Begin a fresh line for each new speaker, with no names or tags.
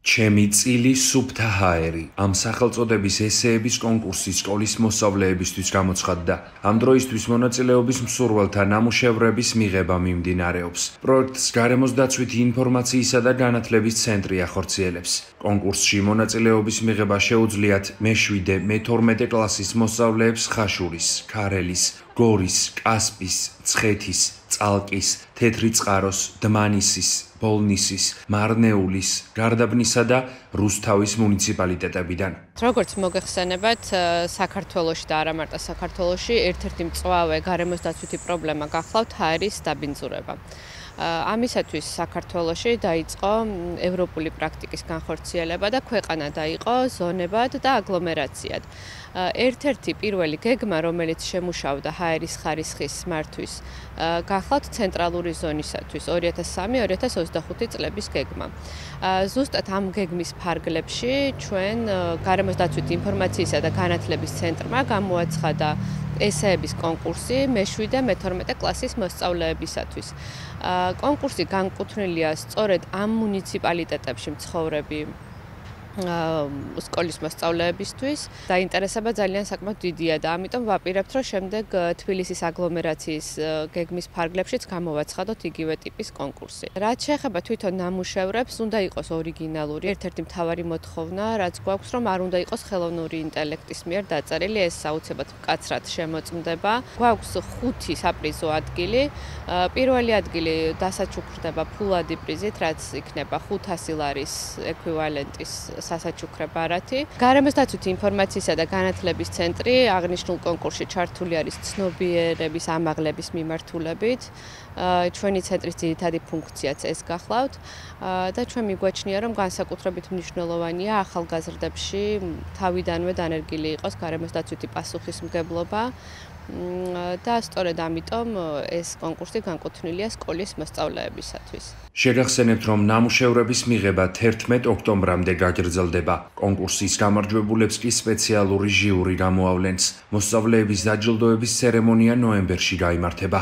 ჩემი წილი სუფთა ჰაერი ამ სახელწოდების ესეების კონკურსი სკოლის მოსწავლეებისთვის გამოცხადდა. ამ დროისთვის მონაწილეობის მსურველთა ნამუშევრების მიღება მიმდინარეობს. პროექტს გარემოს დაცვითი ინფორმაციისა და განათლების ცენტრი ახორციელებს. კონკურსში მონაწილეობის მიღება შეუძლიათ მე-7, მე-12 კლასის მოსწავლეებს ხაშურის, ქარელის, გორის, კასპის, ცხეთის, წალკის, თეთრი წყაროს, დმანისის, ბოლნისის, მარნეულის, გარდაბნისა და რუსთავის მუნიციპალიტეტებიდან.
როგორც მოგეხსენებათ, საქართველოში და არა მარტო საქართველოში ერთ-ერთი მწვავე გარემოს დაცვითი პრობლემა გახლავთ ჰაერის დაბინძურება. ამისათვის საქართველოში დაიწყო ევროპული პრაქტიკის განხორციელება და ქვეყანა დაიყო ზონებად და აგლომერაციად. ერთ-ერთი პირველი გეგმა, რომელიც შემუშავდა ჰაერის ხარისხის მართვის, გახლავთ ცენტრალური ზონისათვის 2003-2025 წლების გეგმა. ზუსტად ამ გეგმის ფარგლებში ჩვენ გარემოს დაცვითი ინფორმაციისა და განათლების ცენტრმა გამოაცხადა ესეების კონკურსი მე-7, მე-12 კლასის მოსწავლეებისათვის. კონკურსი განკუთვნილია სწორედ ამ მუნიციპალიტეტებში მცხოვრები სკოლის მოსწავლეებისთვის. დაინტერესება ძალიან საკმაოდ დიდია და ამიტომ ვაპირებთ, რომ შემდეგ თბილისის აგლომერაციის გეგმის ფარგლებშიც გამოვაცხადოთ იგივე ტიპის კონკურსი. რაც შეეხება თვითონ ნამუშევრებს, უნდა იყოს ორიგინალური. ერთ-ერთი მთავარი მოთხოვნა, რაც გვაქვს, რომ არ უნდა იყოს ხელოვნური ინტელექტის მიერ დაწერილი, ეს აუცილებლად მკაცრად შემოწმდება. გვაქვს 5 საპრიზო ადგილი. პირველი ადგილი დასაჩუქრდება ფულადი პრიზით, რაც იქნება 500 ლარის ექვივალენტის სასაჩუქრე ბარათი. გარემოს დაცვითი ინფორმაციისა და განათლების ცენტრი აღნიშნულ კონკურსში ჩართული არის ცნობიერების ამაღლების მიმართულებით. ჩვენი ცენტრის ძირითადი ფუნქციაც ეს გახლავთ და ჩვენ მიგვაჩნია, რომ განსაკუთრებით მნიშვნელოვანია ახალგაზრდებში თავიდანვე დანერგილი იყოს გარემოს დაცვითი პასუხისმგებლობა. და სწორედ ამიტომ ეს კონკურსი განკუთვნილია სკოლის მოსწავლეებისათვის.
შეგახსენებთ, რომ ნამუშევრების მიღება 11 ოქტომბრამდე გაგრძელდება. კონკურსის გამარჯვებულებს კი სპეციალური ჟიური გამოავლენს. მოსწავლეების დაჯილდოების ცერემონია ნოემბერში გაიმართება.